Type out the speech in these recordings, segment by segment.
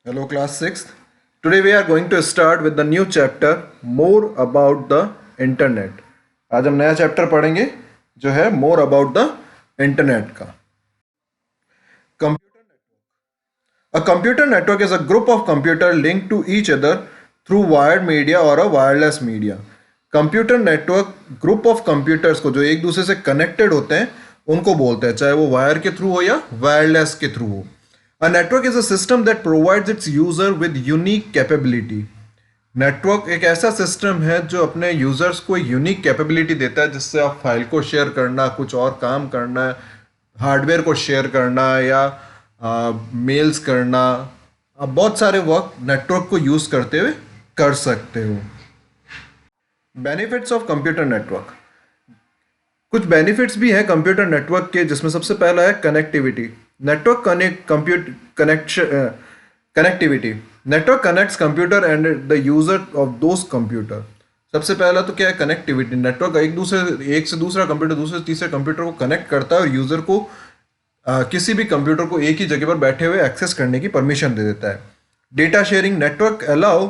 Hello, class 6th. Today we are going to start with the new chapter more about the internet. आज हम नया chapter पढ़ेंगे जो है more about the internet का. Computer network. A computer network is a group of computers linked to each other through wired media or a wireless media. Computer network group of computers को जो एक दूसरे से connected होते हैं उनको बोलते हैं, चाहे वो वायर के थ्रू हो या वायरलेस के थ्रू हो. A network is a system that provides its user with unique capability. Network एक ऐसा सिस्टम है जो अपने यूजर्स को यूनिक कैपेबिलिटी देता है, जिससे आप फाइल को शेयर करना, कुछ और काम करना, हार्डवेयर को शेयर करना या मेल्स करना, आप बहुत सारे वर्क नेटवर्क को यूज़ करते हुए कर सकते हो. Benefits of computer network. कुछ बेनिफिट्स भी हैं कंप्यूटर नेटवर्क के, जिसमें सबसे पहला है connectivity. Network connectivity. Network connects computer and the user of those computer. सबसे पहला तो क्या है कनेक्टिविटी. नेटवर्क एक से दूसरा कंप्यूटर, दूसरे से तीसरे कंप्यूटर को कनेक्ट करता है और यूजर को किसी भी कंप्यूटर को एक ही जगह पर बैठे हुए एक्सेस करने की परमिशन दे देता है. Data sharing. Network allow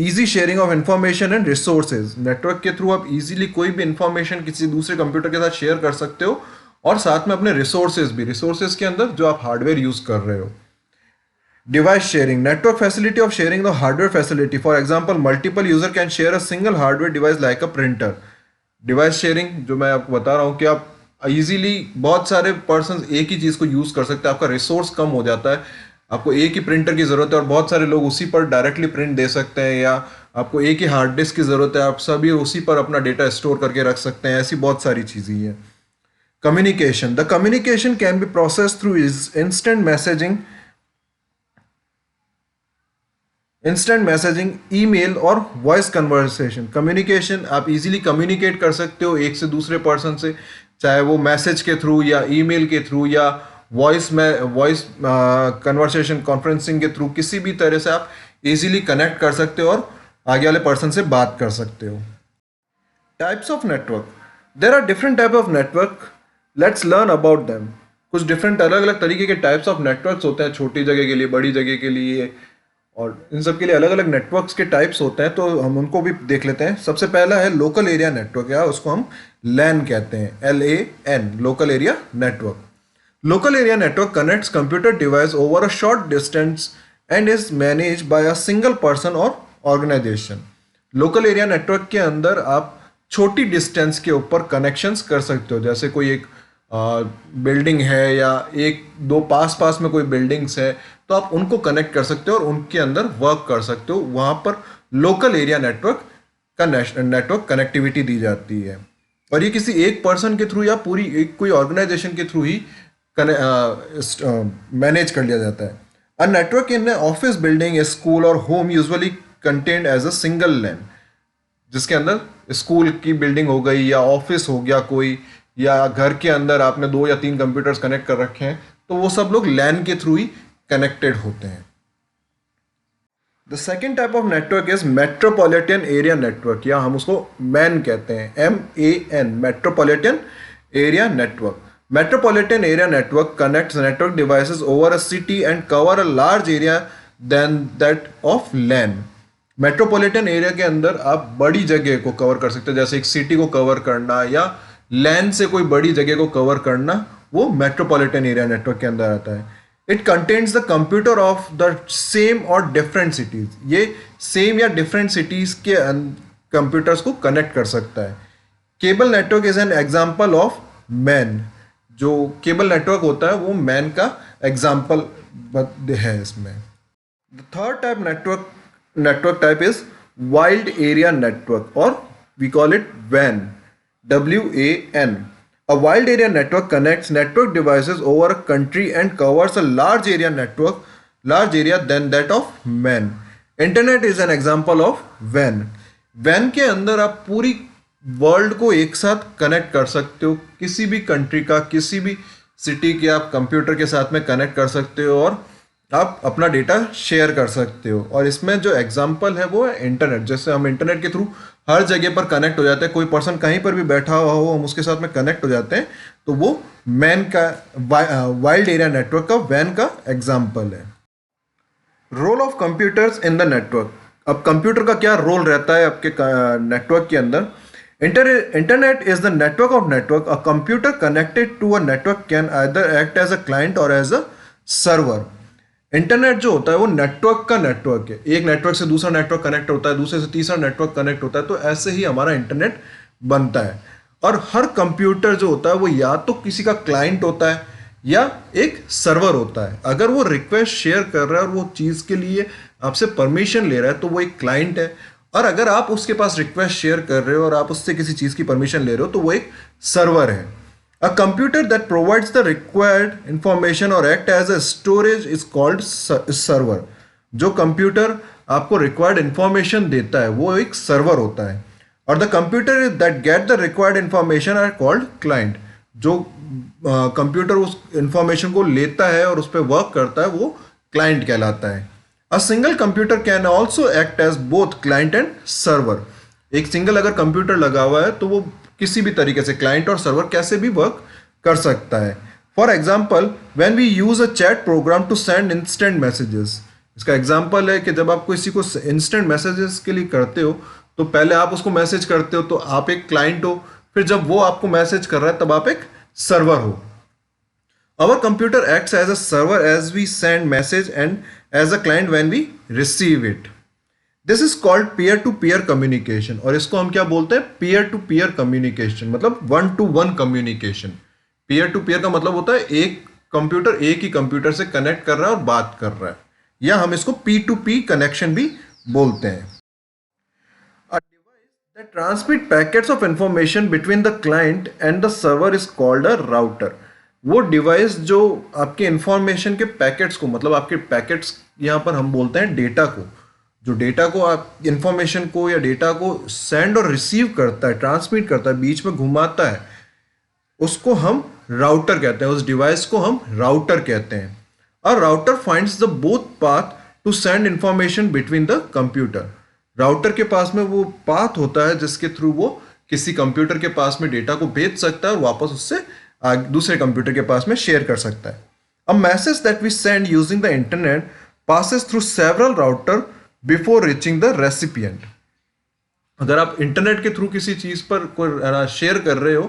easy sharing of information and resources. Network के थ्रू आप इजीली कोई भी इंफॉर्मेशन किसी दूसरे कंप्यूटर के साथ शेयर कर सकते हो और साथ में अपने रिसोर्सेज भी, रिसोर्सेज के अंदर जो आप हार्डवेयर यूज कर रहे हो. Device sharing. Network facility of sharing the hardware facility. For example, multiple user can share a single hardware device like a printer. Device sharing जो मैं आपको बता रहा हूँ कि आप इजीली बहुत सारे पर्सन एक ही चीज़ को यूज़ कर सकते हैं. आपका रिसोर्स कम हो जाता है. आपको एक ही प्रिंटर की ज़रूरत है और बहुत सारे लोग उसी पर डायरेक्टली प्रिंट दे सकते हैं, या आपको एक ही हार्ड डिस्क की ज़रूरत है, आप सभी उसी पर अपना डेटा स्टोर करके रख सकते हैं. ऐसी बहुत सारी चीज़ें हैं. Communication. The communication can be processed through instant messaging, email और वॉइस कन्वर्सेशन. कम्युनिकेशन, आप इजीली कम्युनिकेट कर सकते हो एक से दूसरे पर्सन से, चाहे वो मैसेज के थ्रू या ईमेल के थ्रू या वॉइस कन्वर्सेशन कॉन्फ्रेंसिंग के थ्रू, किसी भी तरह से आप इजीली कनेक्ट कर सकते हो और आगे वाले पर्सन से बात कर सकते हो. Types of network. There are different type of network. Let's learn about them. कुछ डिफरेंट अलग अलग तरीके के टाइप्स ऑफ नेटवर्क्स होते हैं, छोटी जगह के लिए, बड़ी जगह के लिए, और इन सब के लिए अलग अलग नेटवर्क्स के टाइप्स होते हैं. तो हम उनको भी देख लेते हैं. सबसे पहला है लोकल एरिया नेटवर्क, या उसको हम लैन कहते हैं, LAN, local area network. Local area network connects computer device over a short distance and is manage by a single person और ऑर्गेनाइजेशन. लोकल एरिया नेटवर्क के अंदर आप छोटी डिस्टेंस के ऊपर कनेक्शंस कर सकते हो. जैसे कोई एक बिल्डिंग है या एक दो पास में कोई बिल्डिंग्स है, तो आप उनको कनेक्ट कर सकते हो और उनके अंदर वर्क कर सकते हो. वहाँ पर लोकल एरिया नेटवर्क का नेटवर्क कनेक्टिविटी दी जाती है, और ये किसी एक पर्सन के थ्रू या पूरी एक कोई ऑर्गेनाइजेशन के थ्रू ही मैनेज कर लिया जाता है. A network in office building, school और home usually contained as a single LAN. जिसके अंदर स्कूल की बिल्डिंग हो गई या ऑफिस हो गया कोई, या घर के अंदर आपने 2 या 3 कंप्यूटर्स कनेक्ट कर रखे हैं, तो वो सब लोग लैन के थ्रू ही कनेक्टेड होते हैं. The second type of network is metropolitan area network, या हम उसको मैन कहते हैं, MAN, metropolitan area network. Metropolitan area network connects network devices over a city and cover a large area than that of LAN. Metropolitan area के अंदर आप बड़ी जगह को कवर कर सकते हो, जैसे एक सिटी को कवर करना या लैन से कोई बड़ी जगह को कवर करना, वो मेट्रोपॉलिटन एरिया नेटवर्क के अंदर आता है. It contains the computer of the same और डिफरेंट सिटीज. ये सेम या डिफरेंट सिटीज के कंप्यूटर्स को कनेक्ट कर सकता है. Cable network is an example of man. जो केबल नेटवर्क होता है वो मैन का एग्जाम्पल है इसमें. The third type network type is wild area network, or we call it WAN. WAN. A wild area network connects network devices over a country and covers a large area than that of WAN. Internet is an example of WAN. WAN के अंदर आप पूरी world को एक साथ connect कर सकते हो. किसी भी कंट्री का, किसी भी सिटी के आप कंप्यूटर के साथ में कनेक्ट कर सकते हो और आप अपना डेटा शेयर कर सकते हो. और इसमें जो एग्जांपल है वो है इंटरनेट. जैसे हम इंटरनेट के थ्रू हर जगह पर कनेक्ट हो जाते हैं, कोई पर्सन कहीं पर भी बैठा हुआ हो, हम उसके साथ में कनेक्ट हो जाते हैं, तो वो मैन का वाइल्ड एरिया नेटवर्क का WAN का एग्जांपल है. Role of computers in the network. अब कंप्यूटर का क्या रोल रहता है आपके नेटवर्क के अंदर? Internet is the network of network. A computer connected to a network can either act as a client और एज अ सर्वर। इंटरनेट जो होता है वो नेटवर्क का नेटवर्क है। एक नेटवर्क से दूसरा नेटवर्क कनेक्ट होता है, दूसरे से तीसरा नेटवर्क कनेक्ट होता है, तो ऐसे ही हमारा इंटरनेट बनता है। और हर कंप्यूटर जो होता है वो या तो किसी का क्लाइंट होता है या एक सर्वर होता है। अगर वो रिक्वेस्ट शेयर कर रहा है और वो चीज़ के लिए आपसे परमिशन ले रहा है तो वो एक क्लाइंट है। और अगर आप उसके पास रिक्वेस्ट शेयर कर रहे हो और आप उससे किसी चीज़ की परमिशन ले रहे हो तो वो एक सर्वर है। A computer that provides the required information or act as a storage is called server। जो कंप्यूटर आपको रिक्वायर्ड इंफॉर्मेशन देता है वो एक सर्वर होता है। और the computer that get the required information are called client. जो कंप्यूटर उस इंफॉर्मेशन को लेता है और उस पर वर्क करता है वो क्लाइंट कहलाता है। A single computer can also act as both client and server. एक सिंगल अगर कंप्यूटर लगा हुआ है तो वो किसी भी तरीके से क्लाइंट और सर्वर कैसे भी वर्क कर सकता है। For example when we use a chat program to send instant messages. इसका एग्जाम्पल है कि जब आप किसी को इंस्टेंट मैसेजेस के लिए करते हो तो पहले आप उसको मैसेज करते हो तो आप एक क्लाइंट हो, फिर जब वो आपको मैसेज कर रहा है तब आप एक सर्वर हो। Our computer acts as a server as we send message and as a client when we receive it. This is called peer to peer communication. और इसको हम क्या बोलते हैं? पीयर टू पीयर कम्युनिकेशन, मतलब one to one communication. Peer to peer का मतलब होता है एक कंप्यूटर एक ही कंप्यूटर से कनेक्ट कर रहा है और बात कर रहा है, या हम इसको पी टू पी कनेक्शन भी बोलते हैं। A device that transmit packets of information between the client and the server is called a router। वो डिवाइस जो आपके इंफॉर्मेशन के पैकेट्स को, मतलब आपके पैकेट्स यहाँ पर हम बोलते हैं डेटा को, जो डेटा को आप इंफॉर्मेशन को या डेटा को सेंड और रिसीव करता है, ट्रांसमिट करता है, बीच में घुमाता है, उसको हम राउटर कहते हैं। उस डिवाइस को हम राउटर कहते हैं। और router finds the both path to send information between the computer. Router के पास में वो पाथ होता है जिसके थ्रू वो किसी कंप्यूटर के पास में डेटा को भेज सकता है और वापस उससे दूसरे कंप्यूटर के पास में शेयर कर सकता है। A message that we send using the internet passes through several router before reaching the recipient। अगर आप इंटरनेट के थ्रू किसी चीज पर कोई शेयर कर रहे हो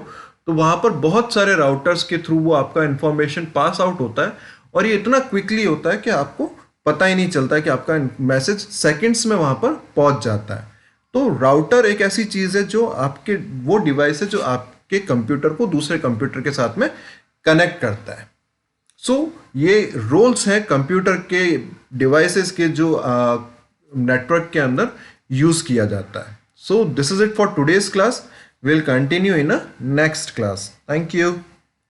तो वहां पर बहुत सारे राउटर्स के थ्रू वो आपका इंफॉर्मेशन पास आउट होता है, और ये इतना क्विकली होता है कि आपको पता ही नहीं चलता है कि आपका मैसेज सेकंड्स में वहां पर पहुंच जाता है। तो राउटर एक ऐसी चीज है जो आपके वो डिवाइस है जो आपके कंप्यूटर को दूसरे कंप्यूटर के साथ में कनेक्ट करता है। सो ये रोल्स हैं कंप्यूटर के डिवाइसेस के जो नेटवर्क के अंदर यूज किया जाता है। So this is it for today's class. Will continue in a next class. Thank you.